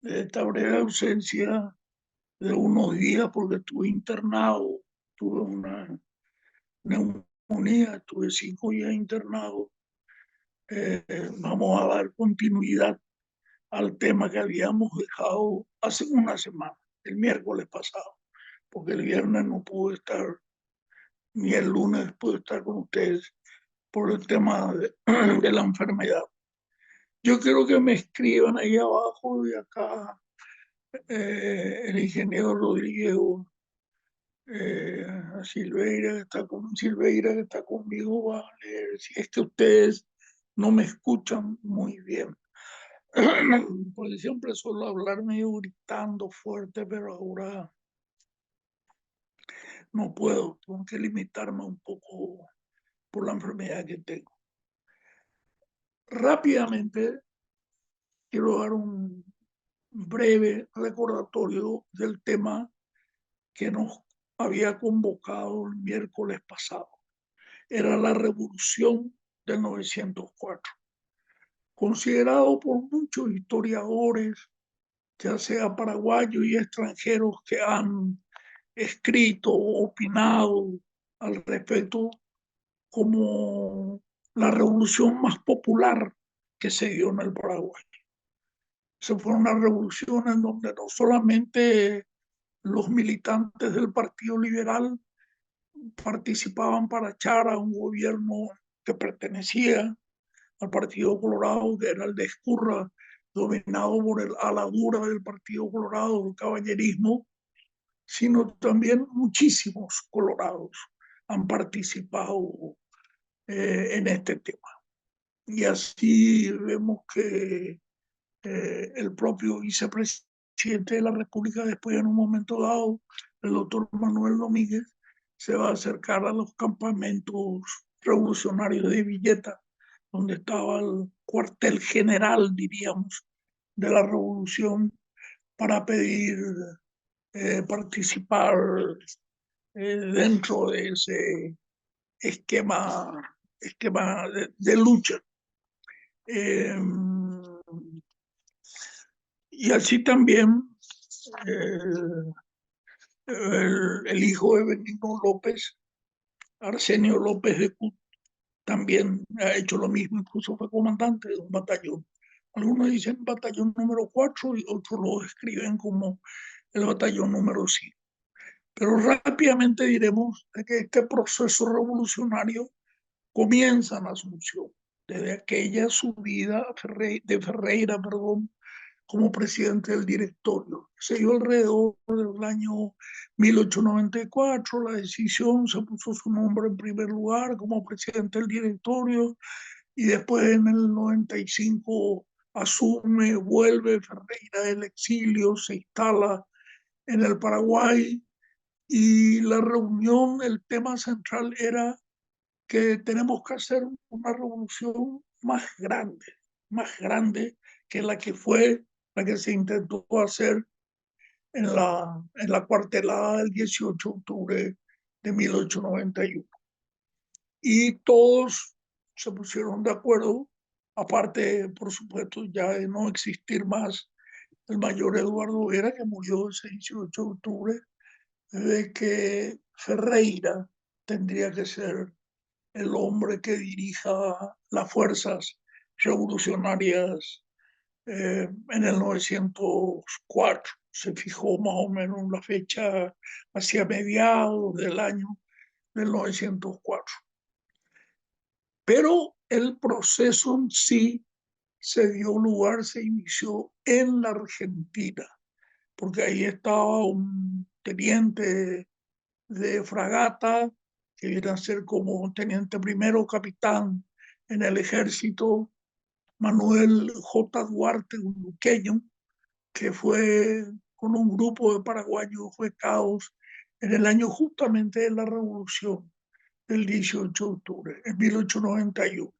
de esta breve ausencia de unos días porque estuve internado, tuve una neumonía, estuve 5 días internado. Vamos a dar continuidad al tema que habíamos dejado hace una semana, el miércoles pasado, porque el viernes no pude estar, ni el lunes pude estar con ustedes por el tema de la enfermedad. Yo quiero que me escriban ahí abajo y acá el ingeniero Rodríguez Silveira, Silveira, que está conmigo, va a leer. Si es que ustedes no me escuchan muy bien, porque siempre suelo hablar medio gritando fuerte, pero ahora no puedo, tengo que limitarme un poco por la enfermedad que tengo. Rápidamente quiero dar un breve recordatorio del tema que nos había convocado el miércoles pasado. Era la revolución del 904, considerado por muchos historiadores, ya sea paraguayos y extranjeros, que han escrito o opinado al respecto, como la revolución más popular que se dio en el Paraguay. Se fue una revolución en donde no solamente los militantes del Partido Liberal participaban para echar a un gobierno que pertenecía al Partido Colorado, que era el de Ezcurra, dominado por el ala dura del Partido Colorado, el caballerismo, sino también muchísimos colorados han participado en este tema. Y así vemos que el propio vicepresidente de la República, después en un momento dado, el doctor Manuel Domínguez, se va a acercar a los campamentos revolucionarios de Villeta, donde estaba el cuartel general, diríamos, de la revolución, para pedir participar dentro de ese esquema de lucha. Eh, y así también eh, el hijo de Benigno López, Arsenio López de Cut, también ha hecho lo mismo, incluso fue comandante de un batallón. Algunos dicen batallón número 4 y otros lo describen como el batallón número 5. Pero rápidamente diremos que este proceso revolucionario comienza en Asunción, desde aquella subida de Ferreira, perdón, como presidente del directorio. Se dio alrededor del año 1894, la decisión, se puso su nombre en primer lugar como presidente del directorio y después en el 95 asume, vuelve Ferreira del exilio, se instala en el Paraguay y la reunión, el tema central era que tenemos que hacer una revolución más grande que la que fue, la que se intentó hacer en la cuartelada del 18 de octubre de 1891. Y todos se pusieron de acuerdo, aparte, por supuesto, ya de no existir más el mayor Eduardo Vera, que murió ese 18 de octubre, de que Ferreira tendría que ser el hombre que dirija las fuerzas revolucionarias en el 904. Se fijó más o menos la fecha hacia mediados del año del 904. Pero el proceso en sí se dio lugar, se inició en la Argentina, porque ahí estaba un teniente de fragata, que viene a ser como teniente primero capitán en el ejército, Manuel J. Duarte, un luqueño, que fue con un grupo de paraguayos becados en el año justamente de la revolución del 18 de octubre, en 1891.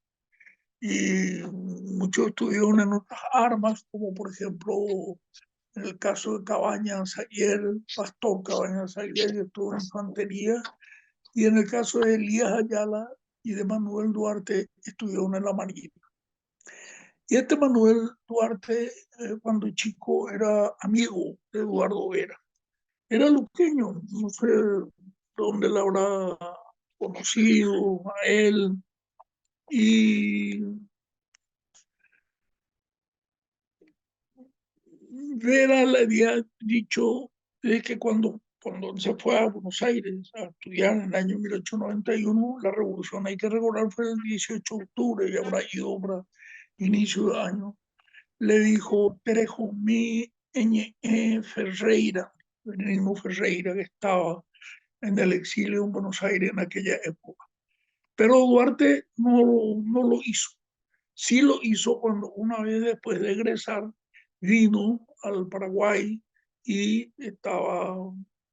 Y muchos estuvieron en otras armas, como por ejemplo en el caso de Cabañas Ayer, Pastor Cabañas Ayer, que estuvo en infantería, y en el caso de Elías Ayala y de Manuel Duarte, estuvieron en la Marina. Y este Manuel Duarte, cuando chico, era amigo de Eduardo Vera. Era luqueño, no sé dónde la habrá conocido a él. Y Vera le había dicho de que cuando se fue a Buenos Aires a estudiar en el año 1891, la revolución, hay que recordar, fue el 18 de octubre y habrá ido para inicio de año, le dijo Terejo mi Ferreira, Benigno Ferreira, que estaba en el exilio en Buenos Aires en aquella época. Pero Duarte no lo hizo. Sí lo hizo cuando una vez después de egresar vino al Paraguay y estaba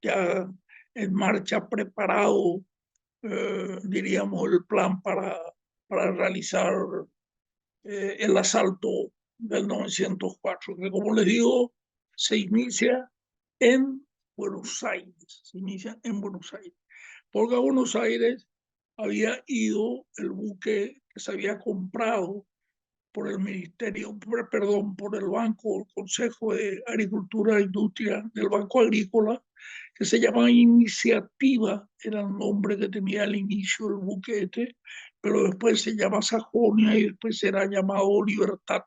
ya en marcha preparado, diríamos, el plan para realizar el asalto del 904, que como les digo, se inicia en Buenos Aires, se inicia en Buenos Aires, porque a Buenos Aires había ido el buque que se había comprado por el Ministerio, perdón, por el Banco, el Consejo de Agricultura e Industria del Banco Agrícola, que se llamaba Iniciativa, era el nombre que tenía al inicio del buquete, pero después se llama Sajonia y después será llamado Libertad.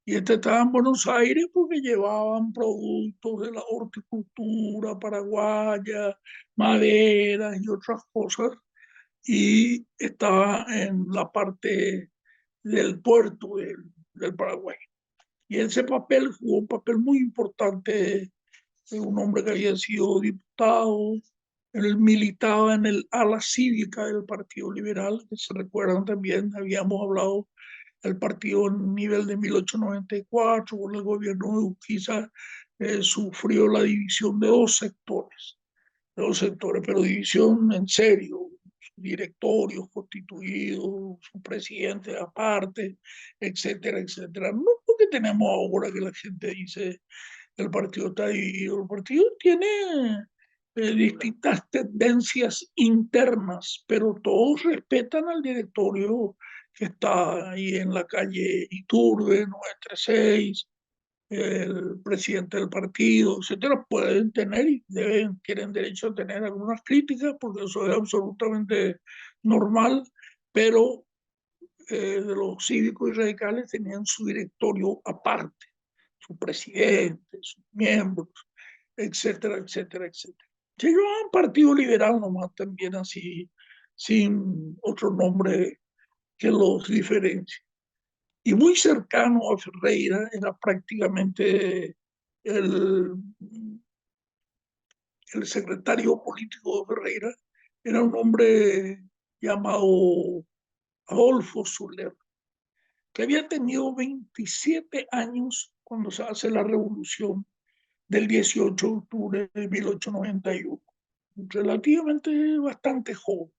Y este estaba en Buenos Aires porque llevaban productos de la horticultura paraguaya, maderas y otras cosas, y estaba en la parte del puerto del Paraguay. Y ese papel jugó un papel muy importante de un hombre que había sido diputado. Él militaba en el ala cívica del Partido Liberal, que se recuerdan también, habíamos hablado del partido a nivel de 1894, con el gobierno de Urquiza, sufrió la división de dos sectores, pero división en serio, directorios constituidos, su presidente aparte, etcétera, etcétera. No es lo que tenemos ahora que la gente dice el partido está dividido. El partido tiene distintas tendencias internas, pero todos respetan al directorio que está ahí en la calle Iturbe, 936, el presidente del partido, etcétera, pueden tener y tienen derecho a tener algunas críticas, porque eso es absolutamente normal, pero de los cívicos y radicales tenían su directorio aparte, su presidente, sus miembros, etcétera, etcétera, etcétera. Se llamaban Partido Liberal nomás también así, sin otro nombre que los diferencie. Y muy cercano a Ferreira era prácticamente el, el secretario político de Ferreira, era un hombre llamado Adolfo Soler, que había tenido 27 años cuando se hace la revolución del 18 de octubre de 1891. Relativamente bastante joven,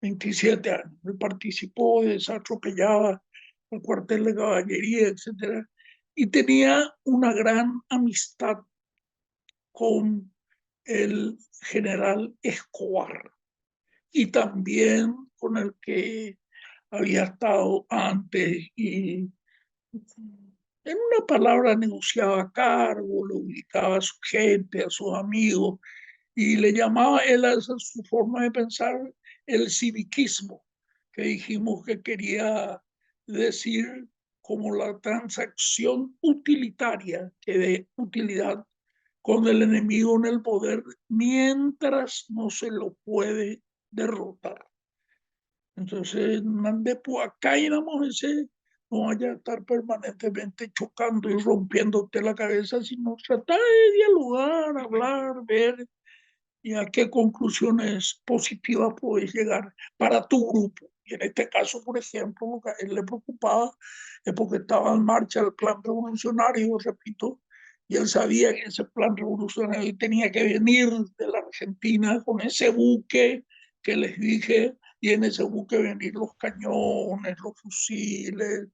27 años. Él participó, desatropellaba el cuartel de caballería, etcétera, y tenía una gran amistad con el general Escobar y también con el que había estado antes y en una palabra negociaba cargo, le ubicaba a su gente, a sus amigos, y le llamaba él a esa su forma de pensar el civiquismo, que dijimos que quería decir como la transacción utilitaria, que de utilidad con el enemigo en el poder mientras no se lo puede derrotar. Entonces, de por acá íbamos ese, no vaya a estar permanentemente chocando y rompiéndote la cabeza, sino tratar de dialogar, hablar, ver y a qué conclusiones positivas puedes llegar para tu grupo. Y en este caso, por ejemplo, lo que a él le preocupaba es porque estaba en marcha el plan revolucionario, repito, y él sabía que ese plan revolucionario tenía que venir de la Argentina con ese buque que les dije, y en ese buque venir los cañones, los fusiles,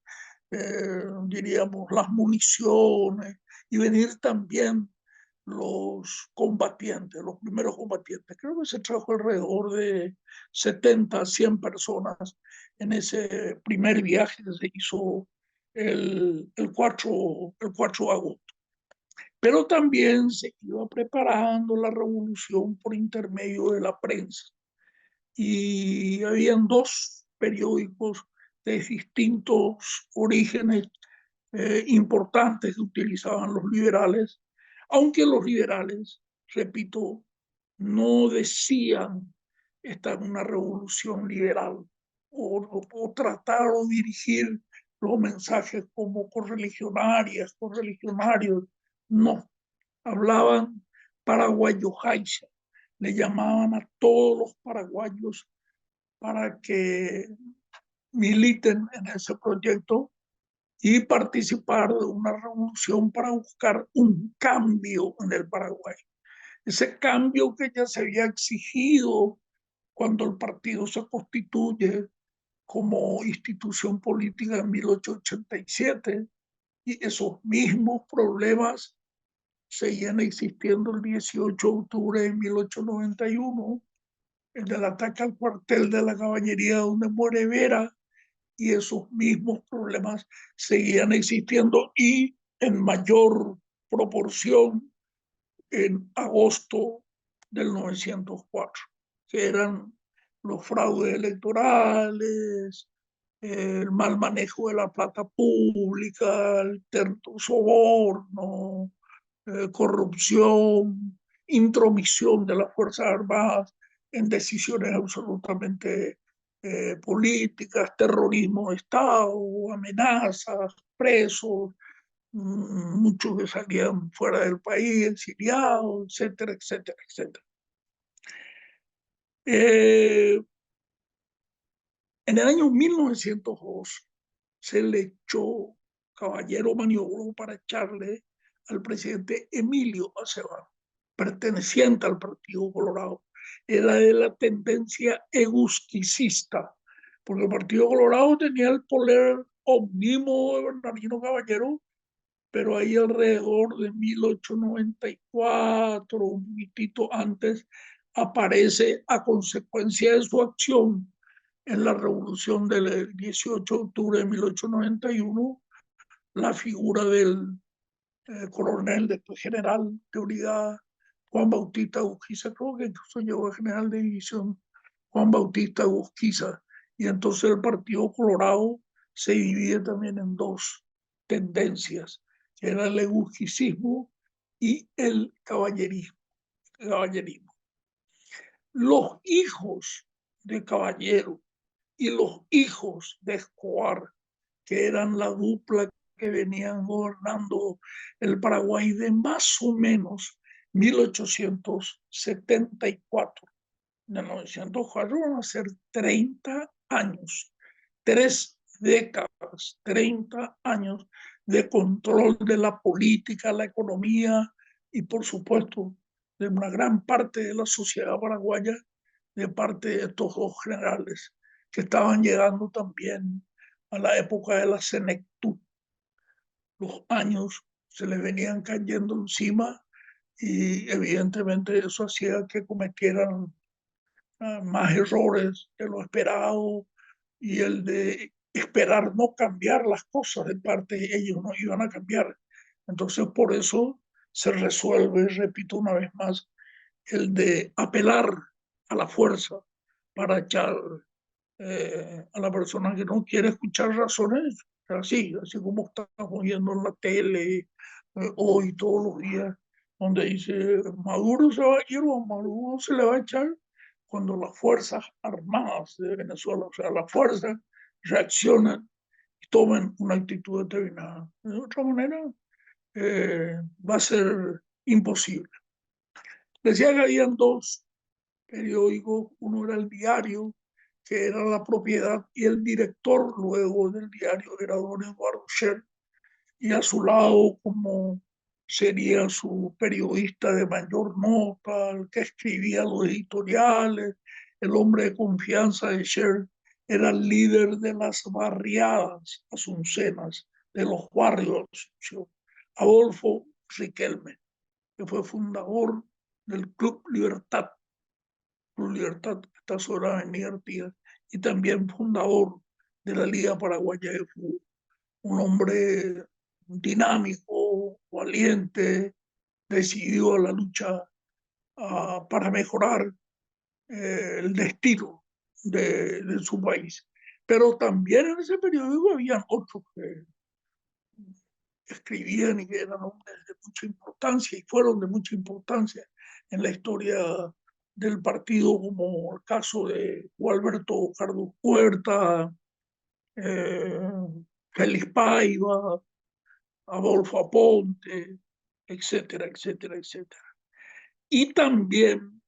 diríamos las municiones, y venir también los combatientes, los primeros combatientes. Creo que se trajo alrededor de 70, 100 personas en ese primer viaje que se hizo el 4 de agosto. Pero también se iba preparando la revolución por intermedio de la prensa. Y habían dos periódicos de distintos orígenes importantes que utilizaban los liberales, aunque los liberales, repito, no decían esta es una revolución liberal o tratar o dirigir los mensajes como correligionarios, no, hablaban paraguayo jaiza, le llamaban a todos los paraguayos para que militen en ese proyecto y participar de una revolución para buscar un cambio en el Paraguay. Ese cambio que ya se había exigido cuando el partido se constituye como institución política en 1887, y esos mismos problemas seguían existiendo el 18 de octubre de 1891, en el ataque al cuartel de la caballería donde muere Vera, y esos mismos problemas seguían existiendo y en mayor proporción en agosto del 904, que eran los fraudes electorales, el mal manejo de la plata pública, el soborno, corrupción, intromisión de las Fuerzas Armadas en decisiones absolutamente políticas, terrorismo de Estado, amenazas, presos, muchos que salían fuera del país, exiliados, etcétera, etcétera, etcétera. En el año 1902 se le echó, Caballero maniobró para echarle al presidente Emilio Acevedo, perteneciente al Partido Colorado. Era de la tendencia egusquicista, porque el Partido Colorado tenía el poder omnímodo de Bernardino Caballero, pero ahí alrededor de 1894, un poquitito antes, aparece a consecuencia de su acción en la revolución del 18 de octubre de 1891, la figura del coronel, después general de brigada, Juan Bautista Urquiza, creo que incluso llegó a general de división, Juan Bautista Urquiza. Y entonces el Partido Colorado se divide también en dos tendencias, que era el urquicismo y el caballerismo. Los hijos de Caballero y los hijos de Escobar, que eran la dupla que venían gobernando el Paraguay de más o menos 1874. De 1904 van a ser 30 años, 3 décadas, 30 años de control de la política, la economía y por supuesto de una gran parte de la sociedad paraguaya de parte de estos dos generales que estaban llegando también a la época de la senectud. Los años se les venían cayendo encima y evidentemente eso hacía que cometieran más errores de lo esperado y el de esperar no cambiar las cosas de parte de ellos, no iban a cambiar. Entonces por eso se resuelve, repito una vez más, el de apelar a la fuerza para echar a la persona que no quiere escuchar razones, así como estamos viendo en la tele hoy todos los días, donde dice Maduro se va a ir o a Maduro se le va a echar cuando las Fuerzas Armadas de Venezuela, o sea, las fuerzas reaccionan y tomen una actitud determinada. De otra manera, va a ser imposible. Decía que habían dos periódicos, uno era el Diario, que era la propiedad, y el director luego del diario era don Eduardo Scher, y a su lado, como sería su periodista de mayor nota, el que escribía los editoriales, el hombre de confianza de Scher, era el líder de las barriadas asuncenas, de los barrios de Asunción, Adolfo Riquelme, que fue fundador del Club Libertad, que está sobre la Avenida Artigas, y también fundador de la Liga Paraguaya de Fútbol. un hombre dinámico, valiente, decidido a la lucha para mejorar el destino de su país. Pero también en ese periódico había otros que escribían y que eran hombres de mucha importancia y fueron de mucha importancia en la historia del partido, como el caso de Gualberto Cardús Huerta, eh, Félix Paiva, Adolfo Aponte, etcétera, etcétera, etcétera. Y también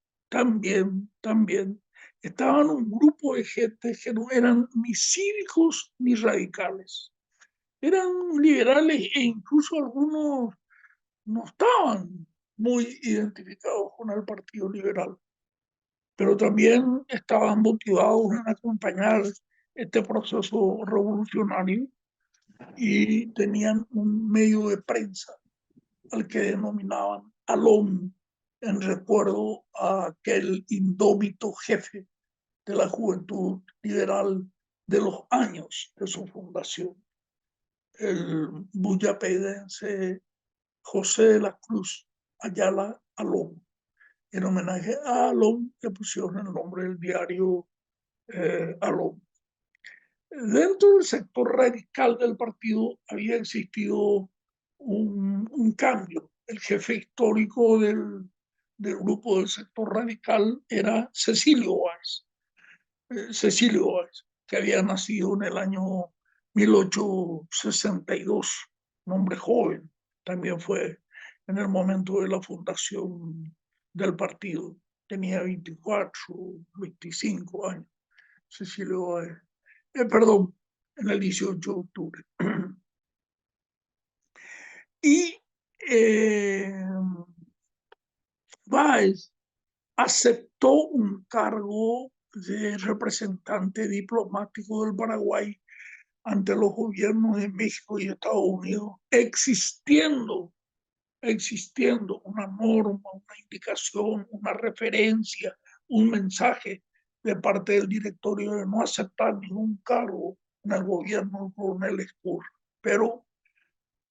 estaban un grupo de gente que no eran ni cívicos ni radicales. Eran liberales e incluso algunos no estaban muy identificados con el Partido Liberal, pero también estaban motivados en acompañar este proceso revolucionario y tenían un medio de prensa al que denominaban Alón, en recuerdo a aquel indómito jefe de la juventud liberal de los años de su fundación, el buyapedense José de la Cruz Ayala Alón. En homenaje a Alón le pusieron el nombre del diario Alón. Dentro del sector radical del partido había existido un cambio. El jefe histórico del grupo del sector radical era Cecilio Báez, que había nacido en el año 1862, un hombre joven, también fue en el momento de la fundación del partido, tenía 24, 25 años, Cecilio Báez. Perdón, en el 18 de octubre. Y Báez aceptó un cargo de representante diplomático del Paraguay ante los gobiernos de México y Estados Unidos, existiendo una norma, una indicación, una referencia, un mensaje de parte del directorio de no aceptar ningún cargo en el gobierno del coronel Escur. Pero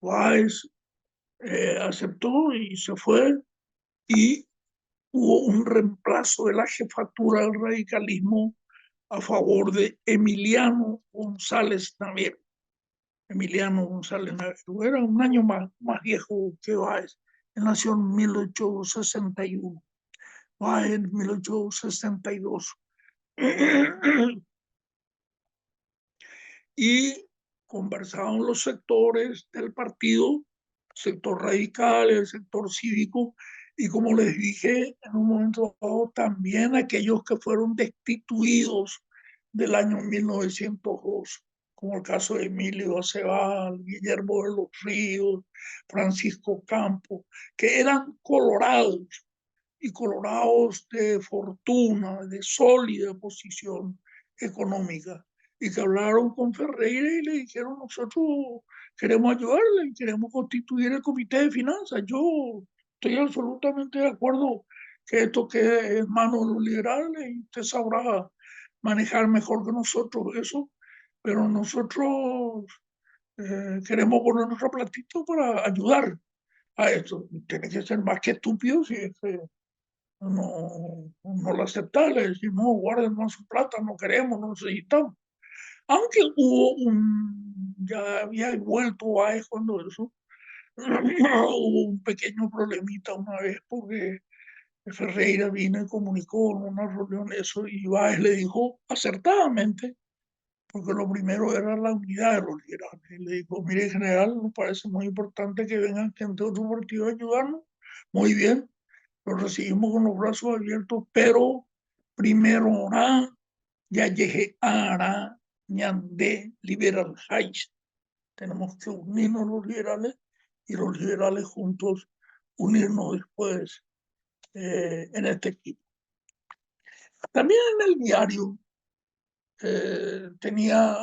Báez aceptó y se fue y hubo un reemplazo de la jefatura del radicalismo a favor de Emiliano González Navero. Emiliano González Navero era un año más viejo que Báez. Él nació en 1861, Báez en 1862. Y conversaban los sectores del partido, sector radical, el sector cívico, y como les dije en un momento dado, también aquellos que fueron destituidos del año 1902, como el caso de Emilio Acebal, Guillermo de los Ríos, Francisco Campos, que eran colorados y colorados de fortuna, de sólida posición económica, y que hablaron con Ferreira y le dijeron, nosotros queremos ayudarle, queremos constituir el comité de finanzas. Yo estoy absolutamente de acuerdo que esto quede en manos de los liberales y usted sabrá manejar mejor que nosotros eso, pero nosotros queremos poner nuestro platito para ayudar a esto. Tiene que ser más que estúpido si es que no lo aceptaba, le decimos, no, guarden más su plata, no queremos, no necesitamos. Aunque ya había vuelto a cuando eso, hubo un pequeño problemita una vez porque Ferreira vino y comunicó en una reunión eso y Báez le dijo acertadamente, porque lo primero era la unidad de los liberales. Y le dijo, mire general, nos parece muy importante que vengan gente de otro partido a ayudarnos. Muy bien, lo recibimos con los brazos abiertos, pero primero orá, ya llegué a ñandé liberal heights. Tenemos que unirnos los liberales y los liberales juntos unirnos después en este equipo. También en el diario tenía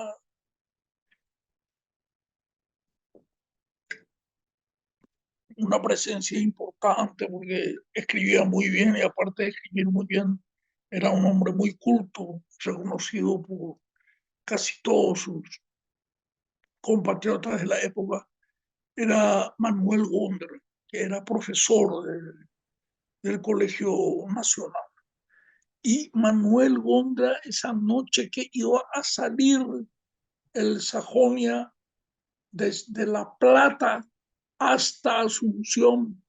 una presencia importante porque escribía muy bien y aparte de escribir muy bien, era un hombre muy culto, reconocido por casi todos sus compatriotas de la época era Manuel Gondra, que era profesor del Colegio Nacional. Y Manuel Gondra, esa noche que iba a salir el Sajonia desde La Plata hasta Asunción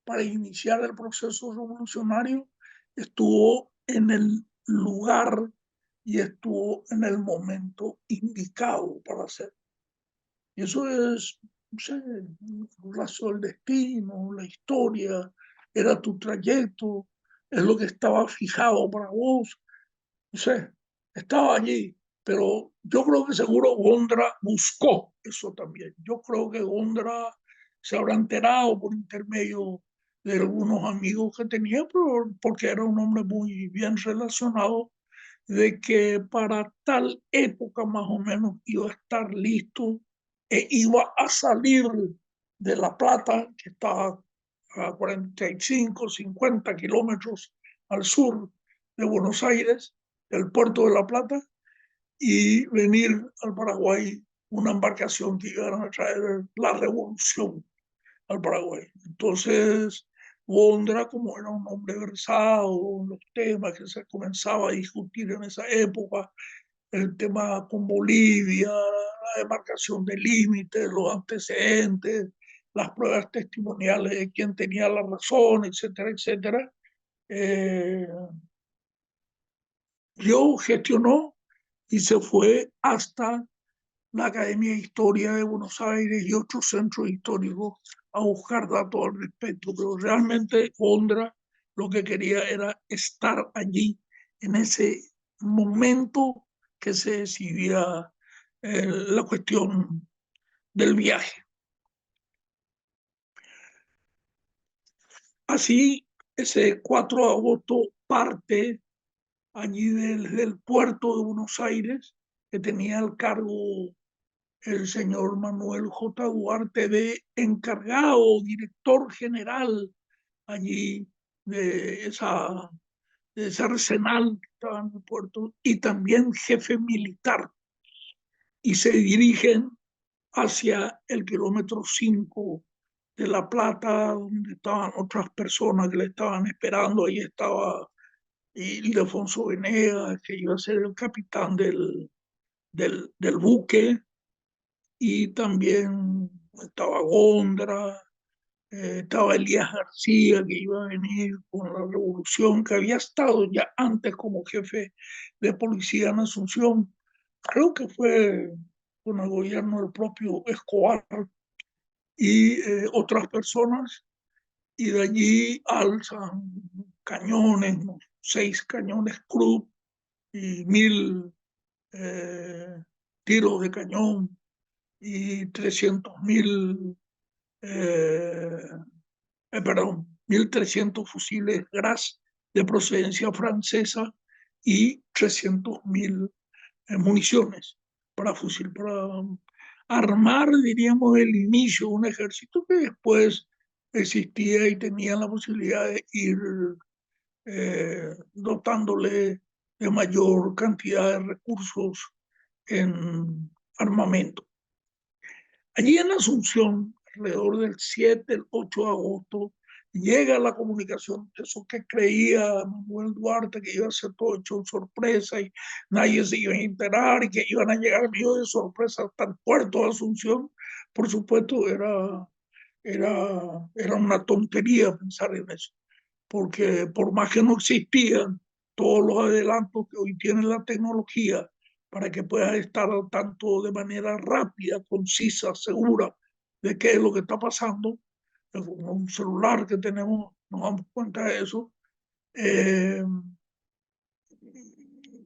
para iniciar el proceso revolucionario, estuvo en el lugar y estuvo en el momento indicado para hacerlo. Y eso es, no sé, un lazo del destino, la historia, era tu trayecto, es lo que estaba fijado para vos, no sé, estaba allí, pero yo creo que seguro Gondra buscó eso también. Yo creo que Gondra se habrá enterado por intermedio de algunos amigos que tenía, pero porque era un hombre muy bien relacionado, de que para tal época más o menos iba a estar listo e iba a salir de La Plata, que estaba a 45, 50 kilómetros al sur de Buenos Aires, del puerto de La Plata, y venir al Paraguay una embarcación que iba a traer la revolución al Paraguay. Entonces, Gondra, como era un hombre versado en los temas que se comenzaba a discutir en esa época, el tema con Bolivia, la demarcación de límites, los antecedentes, las pruebas testimoniales de quién tenía la razón, etcétera, etcétera, eh, yo gestionó y se fue hasta la Academia de Historia de Buenos Aires y otros centros históricos a buscar datos al respecto, pero realmente Ondra lo que quería era estar allí en ese momento que se decidía la cuestión del viaje. Así, ese 4 de agosto parte allí del puerto de Buenos Aires, que tenía el cargo el señor Manuel J. Duarte de encargado, director general allí de ese arsenal que estaba en el puerto, y también jefe militar, y se dirigen hacia el kilómetro 5 de La Plata, donde estaban otras personas que le estaban esperando. Ahí estaba Ildefonso Venegas, que iba a ser el capitán del buque, y también estaba Gondra, estaba Elías García, que iba a venir con la revolución, que había estado ya antes como jefe de policía en Asunción. Creo que fue con el gobierno del propio Escobar, y otras personas, y de allí alzan cañones, ¿no? 6 cañones Krupp y 1000 tiros de cañón y 300.000 eh, perdón, 1.300 fusiles Gras de procedencia francesa y 300.000 municiones para fusil, para armar, diríamos, el inicio de un ejército que después existía y tenía la posibilidad de ir dotándole de mayor cantidad de recursos en armamento. Allí en Asunción, alrededor del 7, el 8 de agosto, llega la comunicación, eso que creía Manuel Duarte, que iba a ser todo hecho en sorpresa y nadie se iba a enterar y que iban a llegar medio de sorpresa hasta el puerto de Asunción. Por supuesto, era una tontería pensar en eso, porque por más que no existían todos los adelantos que hoy tiene la tecnología para que puedas estar al tanto de manera rápida, concisa, segura de qué es lo que está pasando, con un celular que tenemos nos damos cuenta de eso. eh,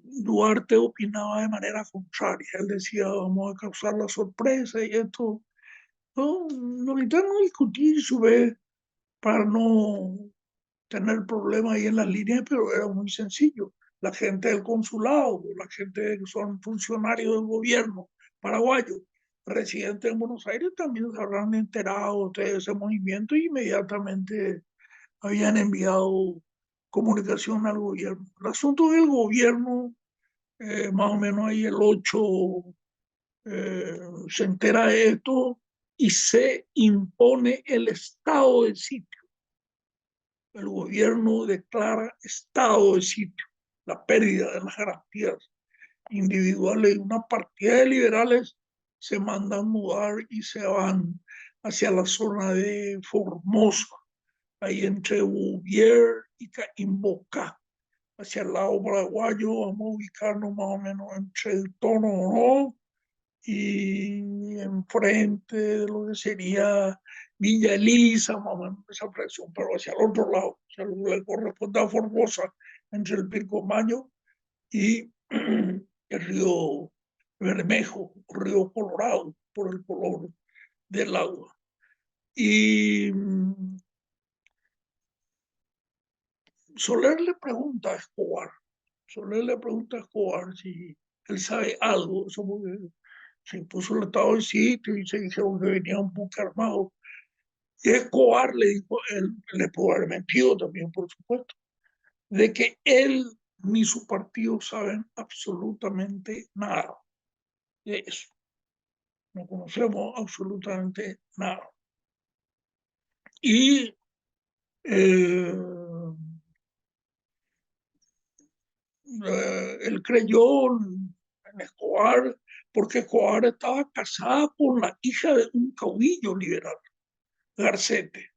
Duarte opinaba de manera contraria. Él decía, vamos a causar la sorpresa y esto. No, lo que no discutir su vez para no tener problemas ahí en las líneas, pero era muy sencillo. La gente del consulado, la gente que son funcionarios del gobierno paraguayo, residentes en Buenos Aires, también se habrán enterado de ese movimiento y inmediatamente habían enviado comunicación al gobierno. El asunto del gobierno, más o menos ahí el 8 se entera de esto y se impone el estado de sitio. El gobierno declara estado de sitio, la pérdida de las garantías individuales. Una partida de liberales se mandan mudar y se van hacia la zona de Formosa, ahí entre Bouvier y Caimboca, hacia el lado paraguayo. Vamos a ubicarnos más o menos entre el Tono, ¿no? Y enfrente de lo que sería Villa Elisa, más o menos esa presión, pero hacia el otro lado, hacia lo que le corresponde a Formosa, entre el Pilcomayo y el río Bermejo, río Colorado, por el color del agua. Y Soler le pregunta a Escobar, si él sabe algo, eso porque se impuso el estado de sitio y se dijeron que venía un buque armado. Y Escobar le dijo, él le pudo haber mentido también, por supuesto, de que él ni su partido saben absolutamente nada de eso. No conocemos absolutamente nada. Y él creyó en Escobar porque Escobar estaba casada con la hija de un caudillo liberal, Garcete.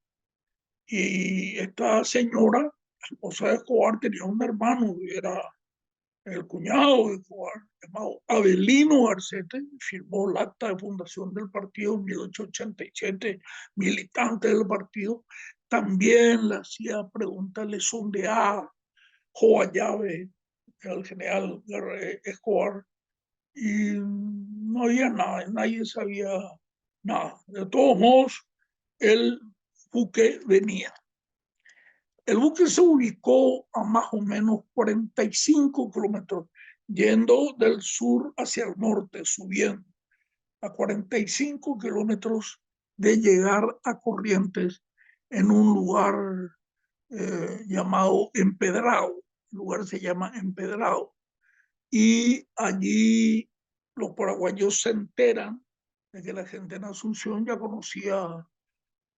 Y esta señora, la esposa de Escobar, tenía un hermano que era el cuñado de Escobar, llamado Avelino Garcete, firmó el acta de fundación del partido en 1887, militante del partido. También le hacía preguntas, le sondeaba Llave al general Escobar, y no había nada, nadie sabía nada. De todos modos, el buque venía. El buque se ubicó a más o menos 45 kilómetros, yendo del sur hacia el norte, subiendo a 45 kilómetros de llegar a Corrientes, en un lugar llamado Empedrado. El lugar se llama Empedrado. Y allí los paraguayos se enteran de que la gente en Asunción ya conocía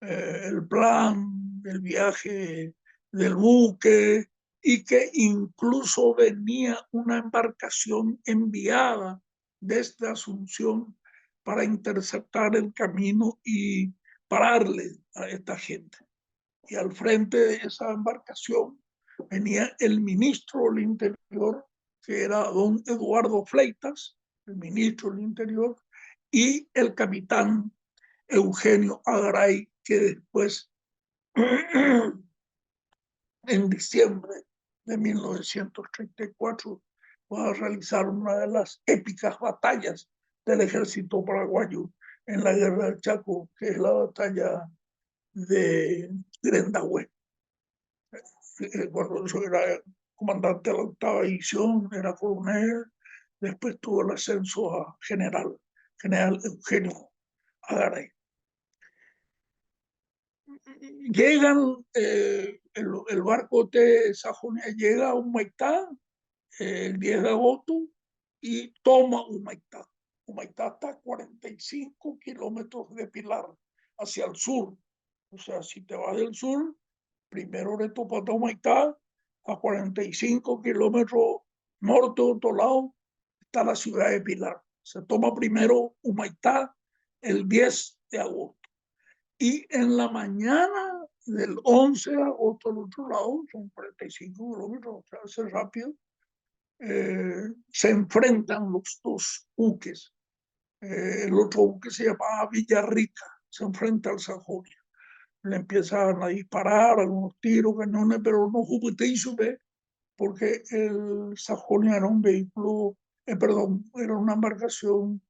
el plan del viaje del buque, y que incluso venía una embarcación enviada desde Asunción para interceptar el camino y pararle a esta gente. Y al frente de esa embarcación venía el ministro del Interior, que era don Eduardo Fleitas, el ministro del Interior, y el capitán Eugenio Agaray, que después, en diciembre de 1934, va a realizar una de las épicas batallas del ejército paraguayo en la guerra del Chaco, que es la batalla de Grendahue. Cuando yo era comandante de la 8ª división, era coronel, después tuvo el ascenso a general Eugenio Agaray. Llegan, el barco de Sajonia llega a Humaitá el 10 de agosto y toma Humaitá. Humaitá está a 45 kilómetros de Pilar, hacia el sur. O sea, si te vas del sur, primero le topas a Humaitá, a 45 kilómetros norte de otro lado está la ciudad de Pilar. Se toma primero Humaitá el 10 de agosto. Y en la mañana del 11 de agosto, al otro lado, son 45 kilómetros, o sea, hace rápido, se enfrentan los dos buques. El otro buque se llamaba Villarrica, se enfrenta al Sajonia. Le empiezan a disparar algunos tiros, cañones, pero no hubo ¿ve? Porque el Sajonia era un vehículo, perdón, era una embarcación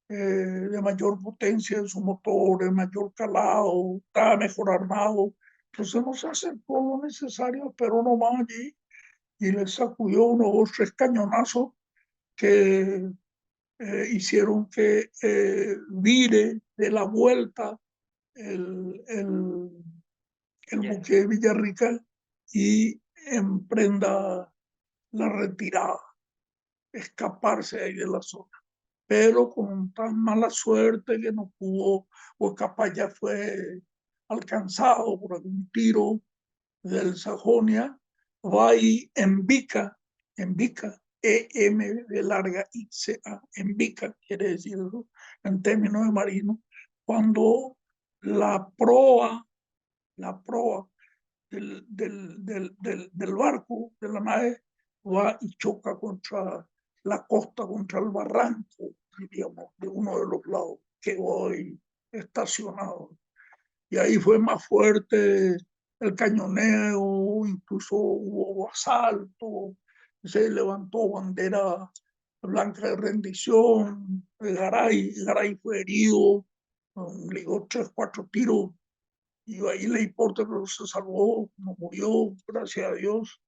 de mayor potencia en su motor, de mayor calado, estaba mejor armado. Entonces nos acercó lo necesario, pero no más allí, y le sacudió unos o tres cañonazos que hicieron que vire de la vuelta el buque de Villarrica y emprenda la retirada, escaparse ahí de la zona. pero con tan mala suerte que no pudo, o capaz ya fue alcanzado por algún tiro del Sajonia, va y en Vica, EM de larga ICA, en Vica, quiere decir eso, en términos de marino, cuando la proa del barco, de la nave, va y choca contra la costa, contra el barranco, diríamos, de uno de los lados que hoy estacionado. Y ahí fue más fuerte el cañoneo, incluso hubo asalto, se levantó bandera blanca de rendición, Garay fue herido, le dio 3, 4 tiros, y ahí le importa, pero se salvó, no murió, gracias a Dios.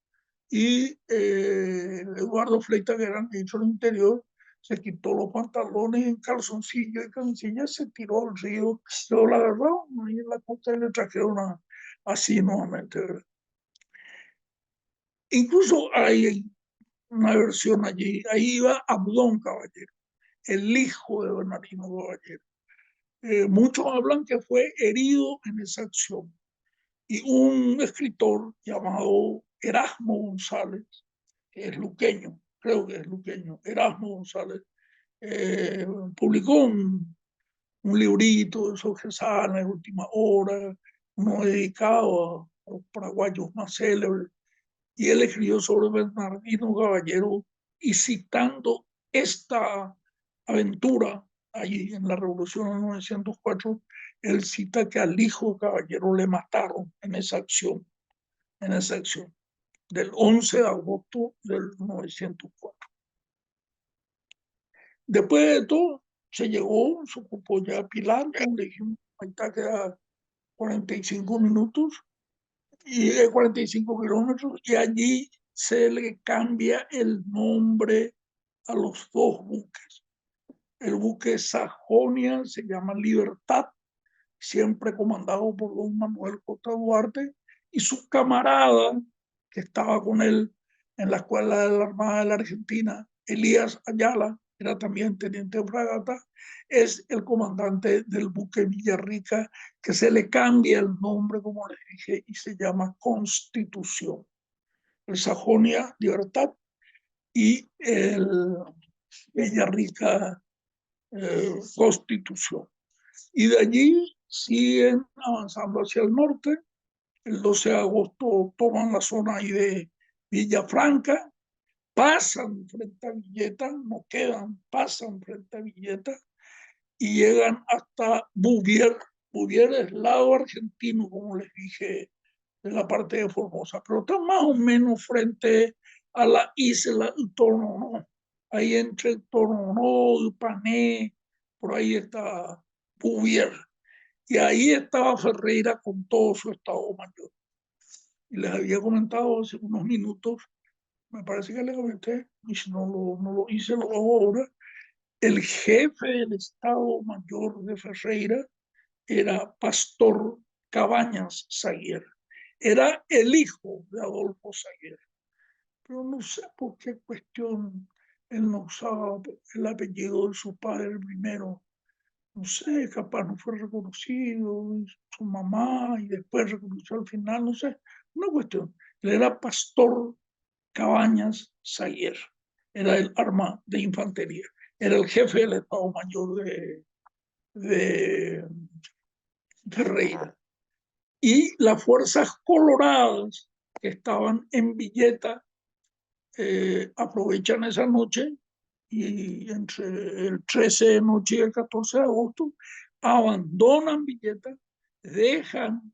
Y Eduardo Fleita, que era el ministro del Interior, se quitó los pantalones en calzoncillo y camisilla, se tiró al río, pero la verdad, ahí en la costa le trajeron así nuevamente, ¿verdad? Incluso hay una versión allí, ahí iba Abdón Caballero, el hijo de Bernardino Caballero. Muchos hablan que fue herido en esa acción. Y un escritor llamado Erasmo González, que es luqueño, creo que es luqueño, Erasmo González, publicó un librito de esos que salen en última hora, uno dedicado a los paraguayos más célebres, y él escribió sobre Bernardino Caballero y citando esta aventura allí en la Revolución de 1904, él cita que al hijo de Caballero le mataron en esa acción del 11 de agosto del 1904. Después de todo, se llegó, se ocupó ya Pilar, como le dijimos, ahí está, queda 45 minutos, y 45 kilómetros, y allí se le cambia el nombre a los dos buques. El buque Sajonia se llama Libertad, siempre comandado por don Manuel Costa Duarte, y su camarada que estaba con él en la Escuela de la Armada de la Argentina, Elías Ayala, era también teniente de fragata, es el comandante del buque Villarrica, que se le cambia el nombre, como les dije, y se llama Constitución. El Sajonia, Libertad, y el Villarrica, Constitución. Y de allí siguen avanzando hacia el norte. El 12 de agosto toman la zona ahí de Villafranca, pasan frente a Villeta, no quedan, pasan frente a Villeta y llegan hasta Bouvier. Bouvier es el lado argentino, como les dije, de la parte de Formosa, pero está más o menos frente a la isla Toronó. Ahí entre Toronó y Pané, por ahí está Bouvier. Y ahí estaba Ferreira con todo su estado mayor. Y les había comentado hace unos minutos, me parece que les comenté, y si no lo hice, lo hago ahora. El jefe del estado mayor de Ferreira era Pastor Cabañas Zaguer. Era el hijo de Adolfo Zaguer. Pero no sé por qué cuestión él no usaba el apellido de su padre primero. No sé, capaz no fue reconocido, su mamá, y después reconoció al final, no sé, una cuestión. Él era Pastor Cabañas Zaguer, era el arma de infantería, era el jefe del Estado Mayor de Ferreira. Y las fuerzas coloradas que estaban en Villeta aprovechan esa noche y entre el 13 de noche y el 14 de agosto abandonan Villeta, dejan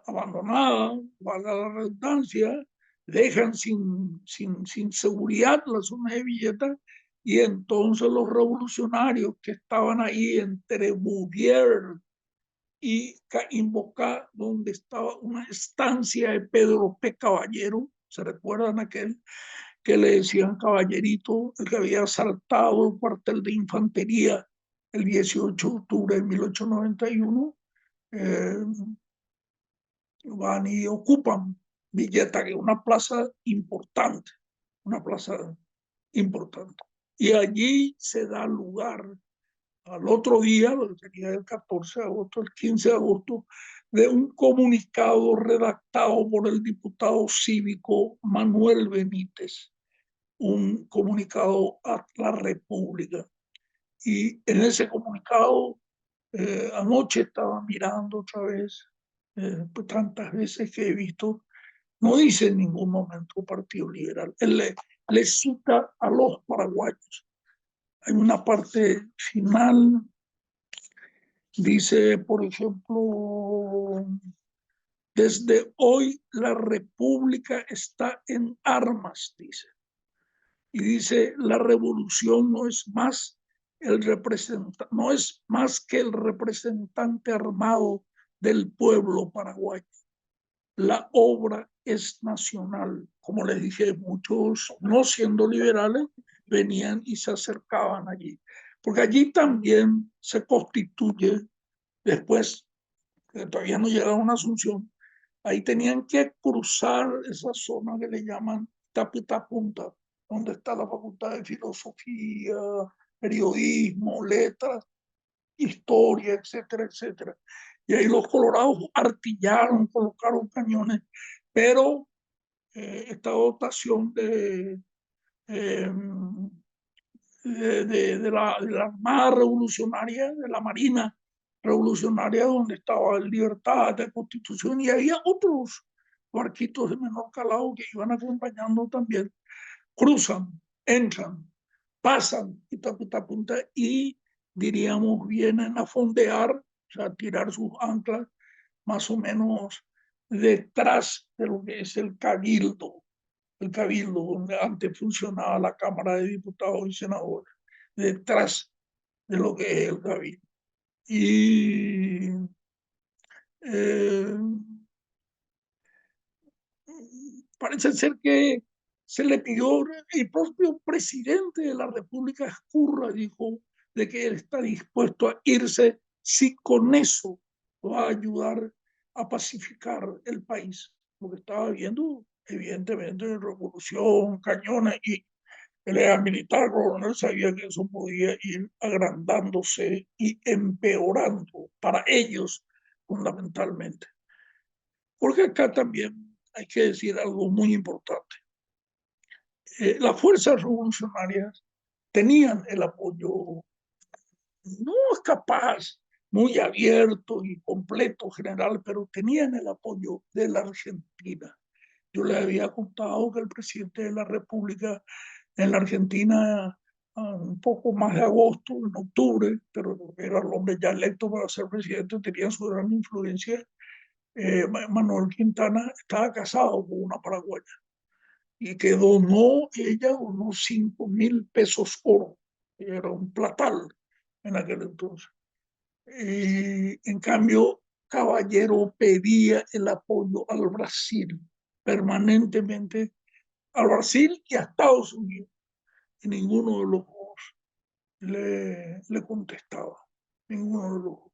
abandonada, valga la redundancia, dejan sin seguridad la zona de Villeta, y entonces los revolucionarios que estaban ahí entre Bouvier y Imbocá, donde estaba una estancia de Pedro P. Caballero, ¿se recuerdan aquel que le decían Caballerito, el que había asaltado el cuartel de infantería el 18 de octubre de 1891? Van y ocupan Villeta, que es una plaza importante, una plaza importante. Y allí se da lugar al otro día, lo que sería el 14 de agosto, el 15 de agosto, de un comunicado redactado por el diputado cívico Manuel Benítez, un comunicado a la República. Y en ese comunicado, anoche estaba mirando otra vez, pues tantas veces que he visto, no dice en ningún momento Partido Liberal. Él le cita a los paraguayos. Hay una parte final, dice, por ejemplo, desde hoy la República está en armas, dice. Y dice, la revolución no es más no es más que el representante armado del pueblo paraguayo. La obra es nacional. Como les dije, muchos, no siendo liberales, venían y se acercaban allí. Porque allí también se constituye, después, que todavía no llegaron a Asunción, ahí tenían que cruzar esa zona que le llaman Tapita Punta, donde está la Facultad de Filosofía, Periodismo, Letras, Historia, etcétera, etcétera. Y ahí los colorados artillaron, colocaron cañones, pero esta dotación eh, de la Armada Revolucionaria, de la Marina Revolucionaria, donde estaba el Libertad, de Constitución, y había otros barquitos de menor calado que iban acompañando también, cruzan, entran, pasan Punta y diríamos vienen a fondear, o sea, tirar sus anclas más o menos detrás de lo que es el cabildo donde antes funcionaba la Cámara de Diputados y Senadores, detrás de lo que es el cabildo. Y eh, parece ser que se le pidió, el propio presidente de la República Ezcurra dijo de que él está dispuesto a irse si con eso va a ayudar a pacificar el país. Lo que estaba viendo, evidentemente, revolución, cañones, y él era militar, coronel, sabía que eso podía ir agrandándose y empeorando para ellos fundamentalmente. Porque acá también hay que decir algo muy importante. Las fuerzas revolucionarias tenían el apoyo, no es capaz, muy abierto y completo general, pero tenían el apoyo de la Argentina. Yo le había contado que el presidente de la República en la Argentina, un poco más de agosto, en octubre, pero era el hombre ya electo para ser presidente, tenía su gran influencia. Manuel Quintana estaba casado con una paraguaya y que donó, ella donó 5.000 pesos oro, era un platal en aquel entonces. Y en cambio, Caballero pedía el apoyo al Brasil permanentemente, al Brasil y a Estados Unidos, y ninguno de los dos le contestaba, ninguno de los dos.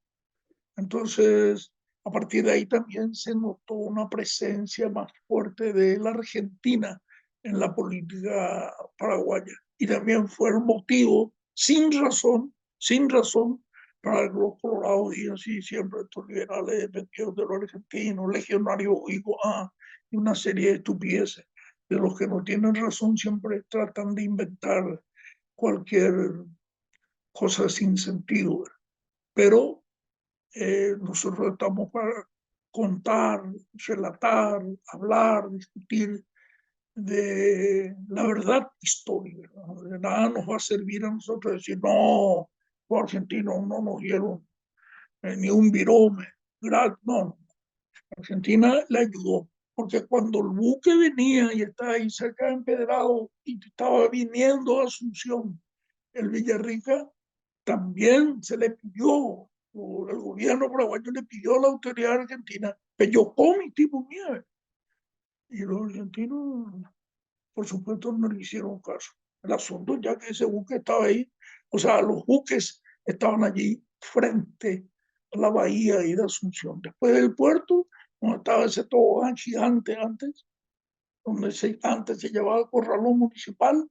Entonces, a partir de ahí también se notó una presencia más fuerte de la Argentina en la política paraguaya. Y también fue el motivo, sin razón, para que los colorados digan, sí, siempre estos liberales dependidos de los argentinos, legionarios y una serie de estupideces. De los que no tienen razón siempre tratan de inventar cualquier cosa sin sentido. Pero nosotros estamos para contar, relatar, hablar, discutir de la verdad histórica. ¿No? De nada nos va a servir a nosotros decir, no, los argentinos no nos dieron ni un virome. No, Argentina le ayudó, porque cuando el buque venía y estaba ahí cerca de Empedrado y estaba viniendo a Asunción, el Villarrica, también se le pidió, o el gobierno paraguayo le pidió a la autoridad argentina, Peyocó mi tipo nieve. Y los argentinos, por supuesto, no le hicieron caso. El asunto ya que ese buque estaba ahí, o sea, los buques estaban allí frente a la bahía de Asunción. Después del puerto, donde estaba ese tobogán gigante antes, antes se llevaba el corralón municipal,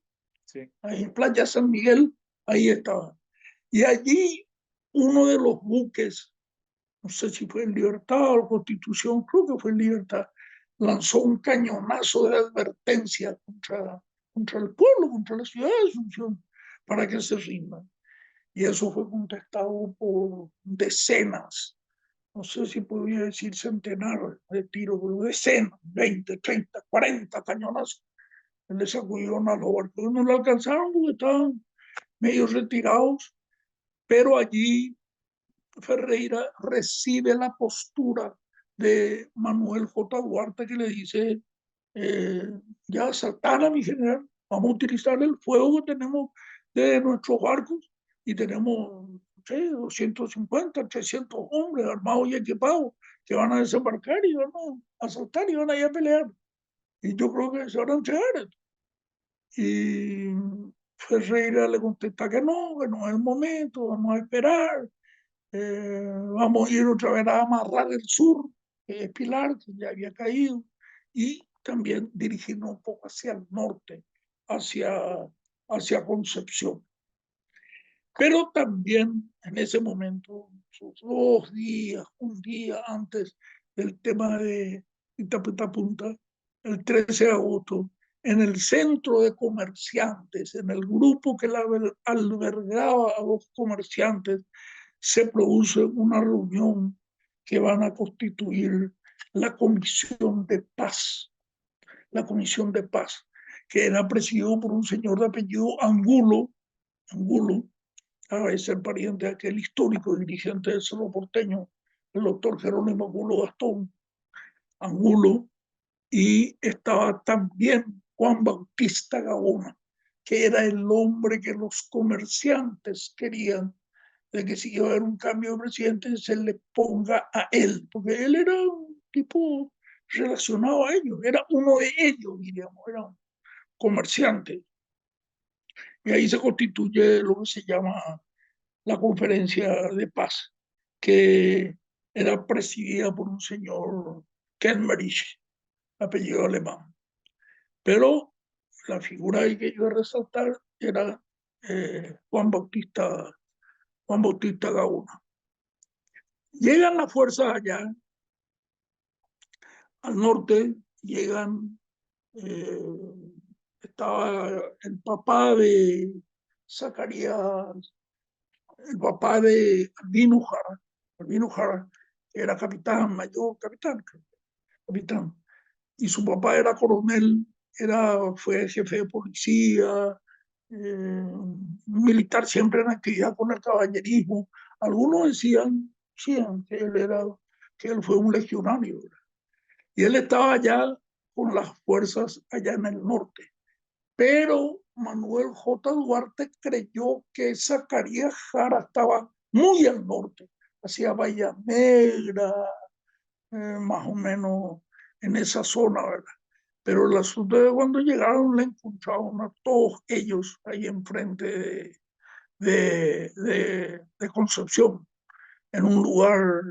Sí. ahí en Playa San Miguel, ahí estaba. Y allí uno de los buques, no sé si fue en Libertad o Constitución, creo que fue en Libertad, lanzó un cañonazo de advertencia contra el pueblo, contra la ciudad de Asunción, para que se rindan. Y eso fue contestado por decenas, no sé si podría decir centenares de tiros, pero decenas, 20, 30, 40 cañonazos. Le sacudieron a los barcos, no lo alcanzaron porque estaban medio retirados, pero allí Ferreira recibe la postura de Manuel J. Duarte, que le dice, ya Satana, mi general, vamos a utilizar el fuego que tenemos de nuestros barcos y tenemos, no sé, 250, 300 hombres armados y equipados que van a desembarcar y van a asaltar y van a ir a pelear. Y yo creo que se van a entregar. Y Ferreira le contesta que no es el momento, vamos a esperar, vamos a ir otra vez a amarrar el sur, que es Pilar, que ya había caído, y también dirigirnos un poco hacia el norte, hacia Concepción. Pero también en ese momento, 2 días, un día antes del tema de Itapeta Punta, el 13 de agosto, en el centro de comerciantes, en el grupo que albergaba a los comerciantes, se produce una reunión que van a constituir la Comisión de Paz, la Comisión de Paz, que era presidido por un señor de apellido Angulo, a ser pariente de aquel histórico dirigente del Cerro Porteño, el doctor Jerónimo Angulo Gastón, Angulo, y estaba también Juan Bautista Gaona, que era el hombre que los comerciantes querían, de que si iba a haber un cambio de presidente se le ponga a él, porque él era un tipo relacionado a ellos, era uno de ellos, diríamos, era un comerciante. Y ahí se constituye lo que se llama la conferencia de paz, que era presidida por un señor Kenmerich, apellido alemán. Pero la figura que yo iba a resaltar era Juan Bautista Gaona. Llegan las fuerzas allá al norte, llegan, eh, estaba el papá de Zacarías, el papá de Albino Jara, que era capitán, mayor capitán, y su papá era coronel, fue jefe de policía, militar siempre en actividad con el caballerismo. Algunos decían que él fue un legionario, ¿verdad? Y él estaba allá con las fuerzas allá en el norte. Pero Manuel J. Duarte creyó que Zacarías Jara estaba muy al norte, hacia Bahía Negra, más o menos en esa zona, ¿verdad? Pero el asunto de cuando llegaron le encontraron a todos ellos ahí enfrente de Concepción, en un lugar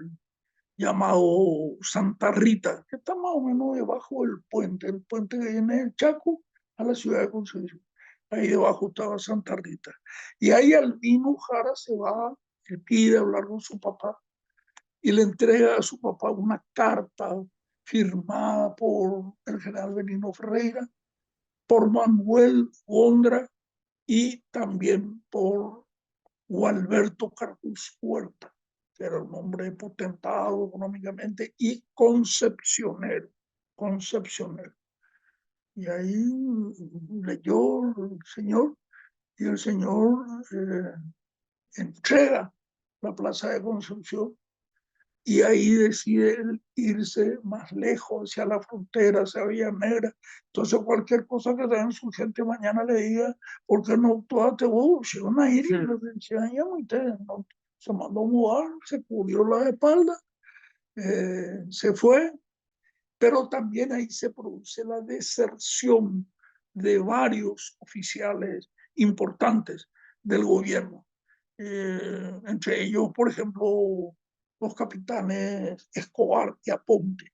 llamado Santa Rita, que está más o menos debajo del puente, el puente que viene del Chaco a la ciudad de Concepción. Ahí debajo estaba Santa Rita. Y ahí Albino Jara se va, le pide hablar con su papá y le entrega a su papá una carta firmada por el general Benigno Ferreira, por Manuel Gondra y también por Gualberto Carpus Huerta, que era un hombre potentado económicamente y concepcionero. Y ahí leyó el señor y el señor entrega la plaza de Concepción y ahí decide irse más lejos, hacia la frontera, hacia Villa Negra. Entonces cualquier cosa que tengan su gente mañana le diga, ¿por qué no actuaste vos? Se van a ir y le decían, ya no, se mandó a mudar, se cubrió la espalda, se fue, pero también ahí se produce la deserción de varios oficiales importantes del gobierno. Entre ellos, por ejemplo, los capitanes Escobar y Aponte.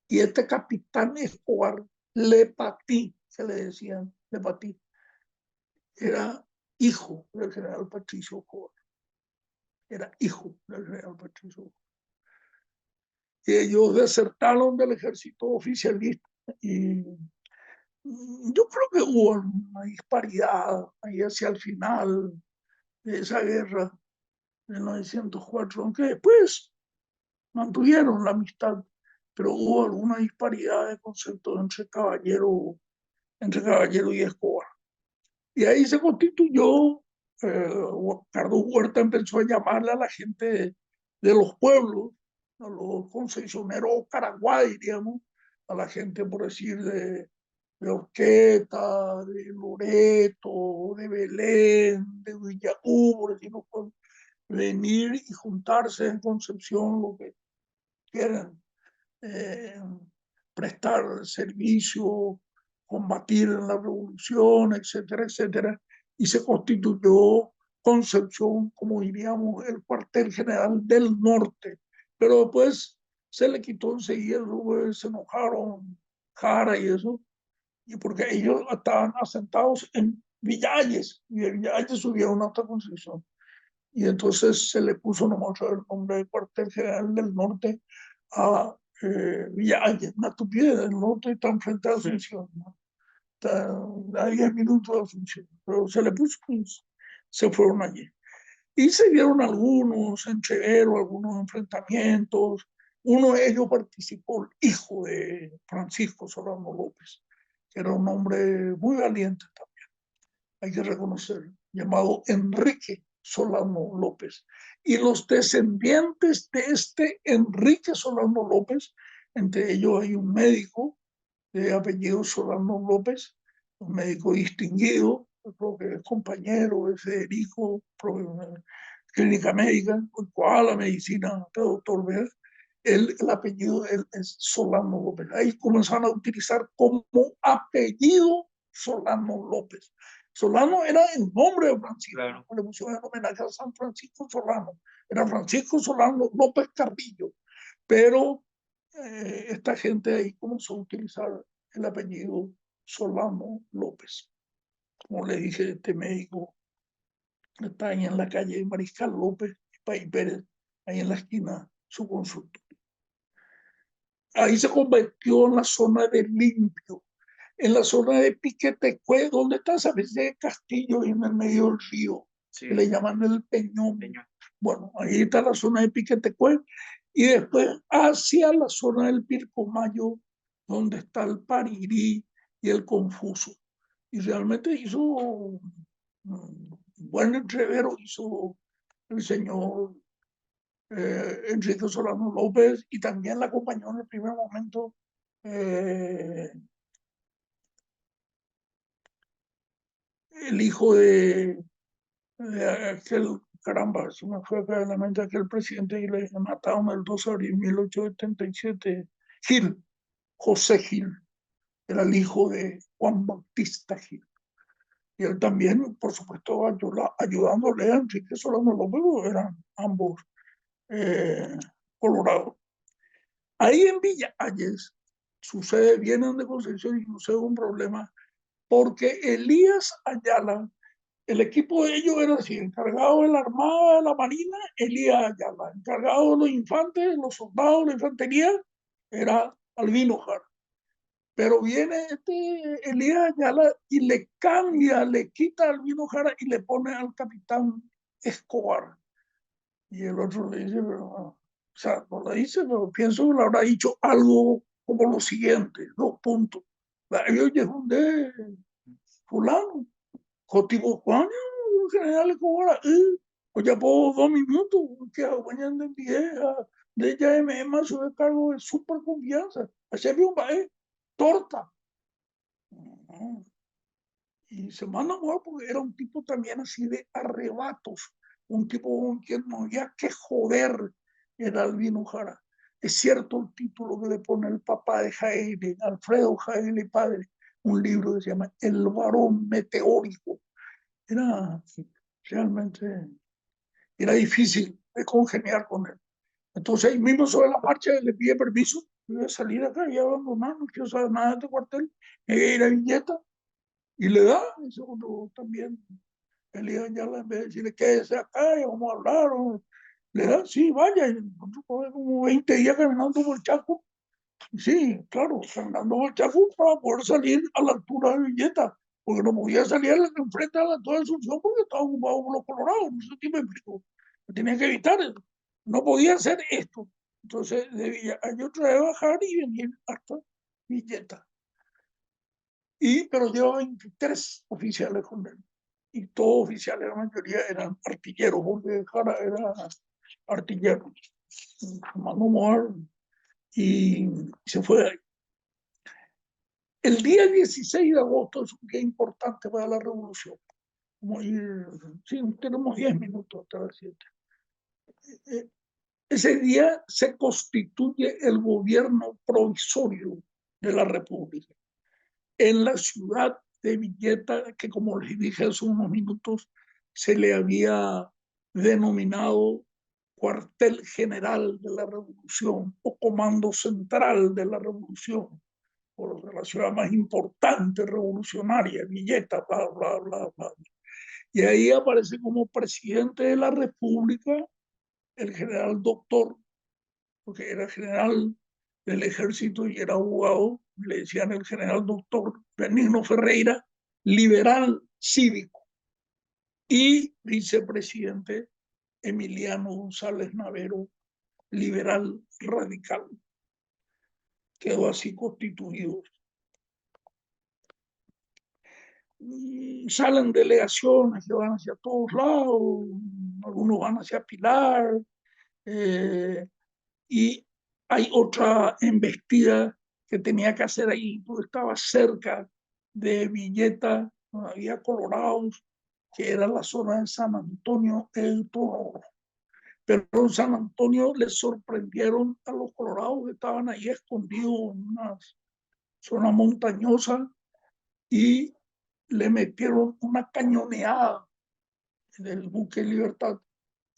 Y este capitán Escobar, Lepatí, se le decían, Lepatí, era hijo del general Patricio Escobar. Era hijo del general Patricio Escobar. Y ellos desertaron del ejército oficialista y yo creo que hubo una disparidad ahí hacia el final de esa guerra de 1904, aunque después mantuvieron la amistad, pero hubo alguna disparidad de conceptos entre Caballero y Escobar. Y ahí se constituyó, Carlos Huerta empezó a llamarle a la gente de los pueblos, a los concesioneros Caraguá, diríamos, a la gente, por decir, de Orqueta, de Loreto, de Belén, de Villacú, por decirlo, venir y juntarse en Concepción, lo que quieran, eh, prestar servicio, combatir en la revolución, etcétera, etcétera, y se constituyó Concepción, como diríamos, el cuartel general del norte. Pero después se le quitó enseguida, se enojaron Jara y eso, y porque ellos estaban asentados en Villalles, y de Villalles subieron hasta Concepción. Y entonces se le puso nomás el nombre de cuartel general del norte a Villalles, una estupidez. El norte está enfrente de Asunción, ¿no? Está a 10 minutos de Asunción, pero se le puso, pues, se fueron allí. Y se dieron algunos entreveros, algunos enfrentamientos. Uno de ellos participó el hijo de Francisco Solano López, que era un hombre muy valiente también, hay que reconocerlo, llamado Enrique Solano López. Y los descendientes de este Enrique Solano López, entre ellos hay un médico de apellido Solano López, un médico distinguido, creo que es compañero de Federico, clínica médica, cual la medicina, doctor Ver, el apellido es Solano López. Ahí comenzaron a utilizar como apellido Solano López. Solano era el nombre de Francisco, claro. Le pusieron en homenaje a San Francisco Solano. Era Francisco Solano López Carrillo, pero esta gente ahí comenzó a utilizar el apellido Solano López. Como le dije, este médico está ahí en la calle Mariscal López y País Pérez, ahí en la esquina, su consultorio. Ahí se convirtió en la zona de Limpio, en la zona de Piquetecue, donde está esa especie de castillo en el medio del río, sí, que le llaman el Peñón. Bueno, ahí está la zona de Piquetecue, y después hacia la zona del Pilcomayo, donde está el Parirí y el Confuso. Y realmente hizo un buen entrevero, hizo el señor Enrique Solano López, y también la acompañó en el primer momento el hijo de aquel, caramba, se me fue acá de la mente, aquel presidente que le mataron el 2 de abril de 1877, Gil, José Gil, era el hijo de Juan Bautista Gil. Y él también, por supuesto, ayudándole a Enrique Solano López, eran ambos colorados. Ahí en Villalles sucede, vienen de Concepción y sucede un problema, porque Elías Ayala, el equipo de ellos era así: encargado de la Armada, de la Marina, Elías Ayala; encargado de los infantes, los soldados, la infantería, era Albino Jara. Pero viene este Elías Ayala y le cambia, le quita a Albino Jara y le pone al capitán Escobar. Y el otro le dice, pero, o sea, no lo dice, pero pienso que le habrá dicho algo como lo siguiente, 2 puntos. Oye, ¿dónde fulano? Jotibo Juan, general Escobar, oye, puedo 2 minutos, que mañana de vieja, de ella es más de cargo de super confianza. Hacerle un baile, torta. Y se manda a mover porque era un tipo también así de arrebatos, un tipo con quien no había que joder, era Albino Jara. Es cierto el título que le pone el papá de Jaele, Alfredo Jaele padre, un libro que se llama El varón meteórico. Era realmente, era difícil de congeniar con él. Entonces ahí mismo sobre la marcha le pide permiso, voy a salir acá y abandonar, no quiero saber nada de este cuartel, me voy a ir a Villeta. Y le da, ese otro también, Elías Ayala, en vez de decirle, quédese acá y vamos a hablar, le da, sí, vaya, y nosotros como 20 días caminando por el Chaco. Sí, claro, caminando por el Chaco para poder salir a la altura de Villeta, porque no podía salir enfrente a la altura de Asunción porque estaba ocupado por los colorados, no sé qué me explicó. Tenía que evitar eso. No podía hacer esto. Entonces debía yo traer bajar y venir hasta Villeta. Pero llevaba 23 oficiales con él. Y todos oficiales, la mayoría eran artilleros, porque Jara era artillero. Mandó mover y se fue de ahí. El día 16 de agosto es un día importante para la revolución. Como ir, sí, tenemos 10 minutos hasta las 7. Ese día se constituye el gobierno provisorio de la República en la ciudad de Villeta, que como les dije hace unos minutos, se le había denominado cuartel general de la revolución o comando central de la revolución, por la ciudad más importante revolucionaria, Villeta, bla, bla, bla, bla. Y ahí aparece como presidente de la República el general doctor, porque era general del ejército y era abogado, le decían el general doctor Benigno Ferreira, liberal cívico, y vicepresidente Emiliano González Navero, liberal radical. Quedó así constituido. Y salen delegaciones que van hacia todos lados, algunos van hacia Pilar, y hay otra embestida que tenía que hacer ahí, porque estaba cerca de Villeta, había colorados, que era la zona de San Antonio el Toro. Pero en San Antonio les sorprendieron a los colorados que estaban ahí escondidos en una zona montañosa y le metieron una cañoneada del buque Libertad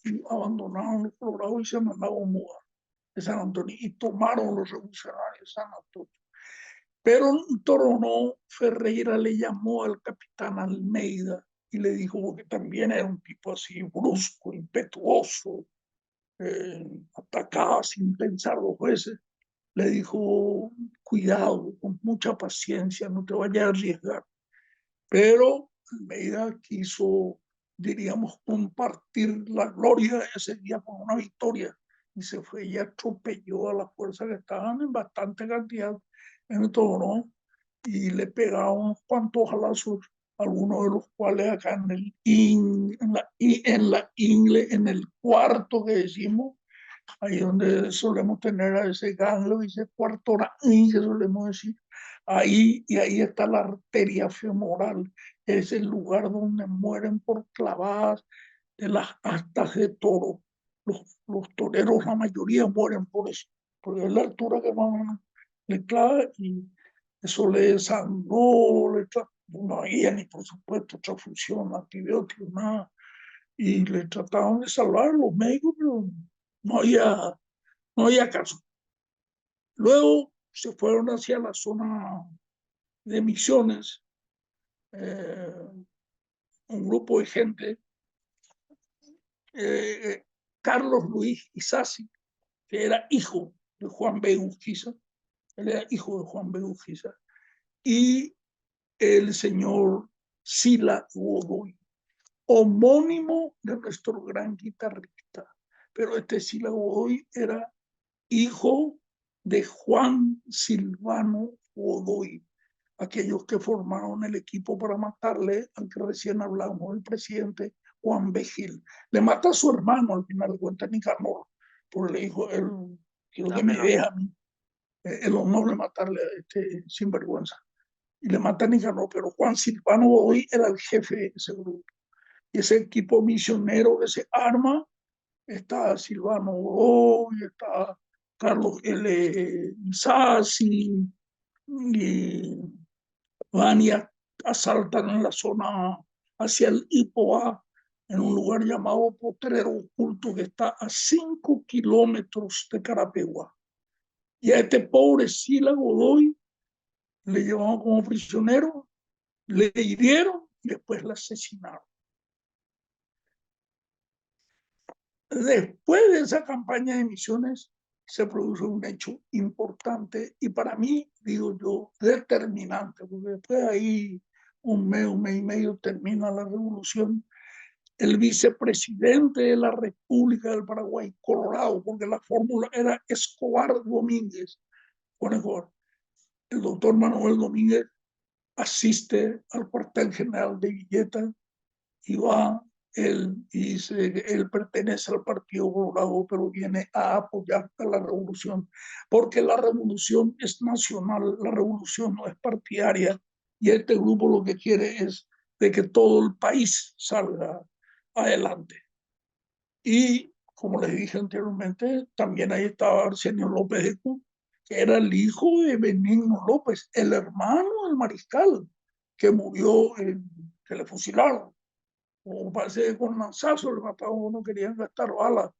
y abandonaron los colorados y se mandaron mudar de San Antonio y tomaron los revolucionarios San Antonio. Pero Toronó Ferreira le llamó al capitán Almeida y le dijo, porque también era un tipo así brusco, impetuoso, atacaba sin pensar 2 veces, le dijo, cuidado, con mucha paciencia, no te vayas a arriesgar. Pero Almeida quiso, diríamos, compartir la gloria de ese día con una victoria y se fue y atropelló a las fuerzas que estaban en bastante cantidad en el Toro y le pegaba unos cuantos halazos, algunos de los cuales acá en el cuarto que decimos, ahí donde solemos tener a ese ganglio, ese cuarto que solemos decir, y ahí está la arteria femoral, es el lugar donde mueren por clavadas de las astas de toro. Los toreros, la mayoría mueren por eso, porque es la altura que más le clava y eso le desangró, no había ni por supuesto transfusión, antibióticos, nada, y le trataban de salvar a los médicos, pero no había caso. Luego se fueron hacia la zona de Misiones, un grupo de gente, Carlos Luis Isasi, que era hijo de Juan B. Urquiza, él era hijo de Juan B. Urquiza, y el señor Sila Godoy, homónimo de nuestro gran guitarrista. Pero este Sila Godoy era hijo de Juan Silvano Godoy, aquellos que formaron el equipo para matarle al que recién hablamos, el presidente Juan B. Gil. Le mata a su hermano al final de cuentas, Nicanor, porque le dijo, él quiero que me deje a mí el honor de matarle a este sinvergüenza. Y le mata a Nicanor, pero Juan Silvano Godoy era el jefe de ese grupo. Y ese equipo misionero que se arma, está Silvano Godoy, está Carlos L. Sassi, y van y asaltan en la zona hacia el Ipoá, en un lugar llamado Potrero Oculto, que está a 5 kilómetros de Carapeguá. Y a este pobre Sila Godoy le llevaban como prisionero le hirieron y después la asesinaron. Después de esa campaña de Misiones se produjo un hecho importante y para mí, digo yo, determinante, porque después de ahí un mes y medio termina la revolución. El vicepresidente de la República del Paraguay, Colorado, porque la fórmula era Escobar Domínguez, el doctor Manuel Domínguez asiste al cuartel general de Villeta y va él y dice que él pertenece al Partido Colorado, pero viene a apoyar a la revolución, porque la revolución es nacional, la revolución no es partidaria, y este grupo lo que quiere es de que todo el país salga adelante. Y como les dije anteriormente, también ahí estaba Arsenio López de Q, que era el hijo de Benigno López, el hermano del mariscal, que murió, que le fusilaron. O parece que con lanzazo le mataron, no querían gastar balas.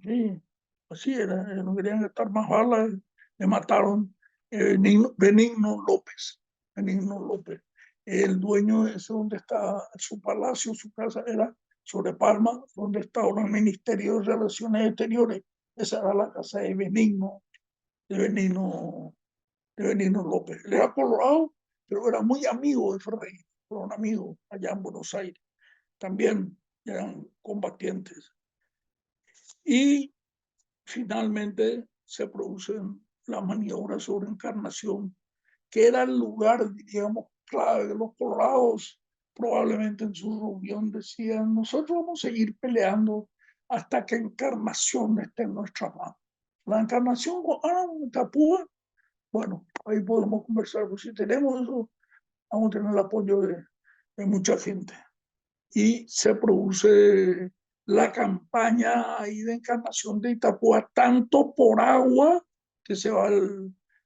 Sí, así era, no querían gastar más balas, le mataron Benigno López. Benigno López. El dueño de ese donde está su palacio, su casa, era sobre Palma, donde está ahora el Ministerio de Relaciones Exteriores. Esa era la casa de Benigno, de Benigno, de Benigno López. Él era colorado, pero era muy amigo de Ferreira, fueron amigos allá en Buenos Aires. También eran combatientes. Y finalmente se producen las maniobras sobre Encarnación, que era el lugar, diríamos, clave de los colorados. Probablemente en su reunión decían, nosotros vamos a seguir peleando hasta que Encarnación esté en nuestras manos. La Encarnación, Tapúa, bueno, ahí podemos conversar, pues si tenemos eso, vamos a tener el apoyo de mucha gente. Y se produce la campaña ahí de Encarnación de Itapúa, tanto por agua, que se va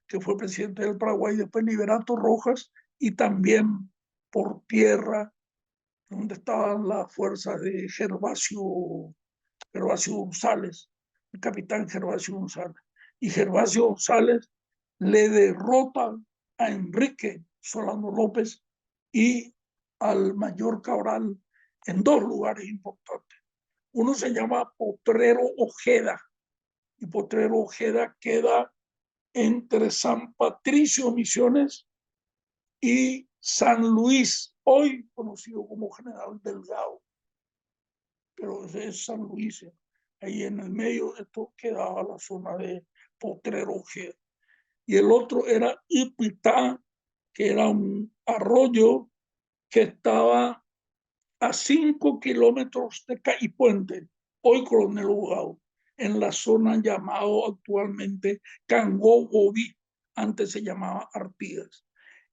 que fue presidente del Paraguay, después Liberato Rojas, y también por tierra, donde estaban las fuerzas de Gervasio González, el capitán Gervasio González. Y Gervasio González le derrota a Enrique Solano López y al mayor Cabral en dos lugares importantes. Uno se llama Potrero Ojeda, y Potrero Ojeda queda entre San Patricio Misiones y San Luis, hoy conocido como General Delgado, pero ese es San Luis. Ahí en el medio de esto quedaba la zona de Potrero Ojeda. Y el otro era Ipitá, que era un arroyo que estaba a 5 kilómetros de Caipuente, hoy Coronel Hugado, en la zona llamado actualmente Cangó-Gobí, antes se llamaba Artigas.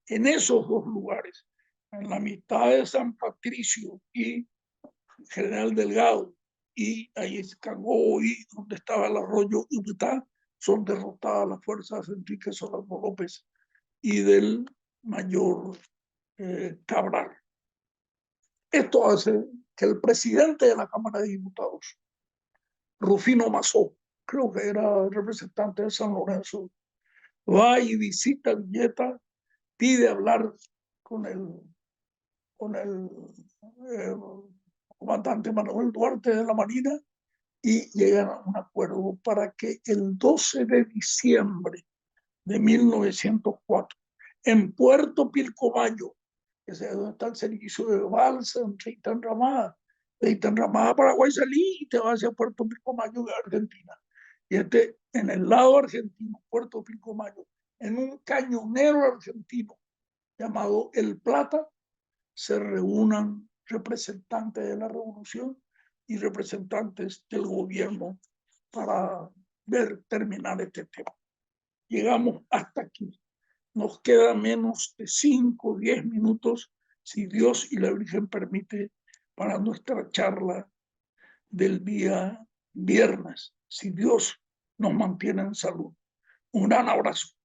En esos dos lugares, en la mitad de San Patricio y General Delgado, y ahí es Cangó-Gobí, donde estaba el arroyo Ibutá, son derrotadas las fuerzas de Enrique Solano López y del mayor Cabral. Esto hace que el presidente de la Cámara de Diputados, Rufino Mazó, creo que era representante de San Lorenzo, va y visita Villeta, pide hablar con el comandante Manuel Duarte de la Marina y llegan a un acuerdo para que el 12 de diciembre de 1904, en Puerto Pilcomayo, que es donde está el servicio de balsa, en Teitán Ramada. Teitán Ramada, Paraguay, salí y te vas hacia Puerto Pilcomayo de Argentina. Y en el lado argentino, Puerto Pilcomayo, en un cañonero argentino llamado El Plata, se reúnan representantes de la revolución y representantes del gobierno para ver terminar este tema. Llegamos hasta aquí. Nos queda menos de 5 o 10 minutos, si Dios y la Virgen permite, para nuestra charla del día viernes, si Dios nos mantiene en salud. Un gran abrazo.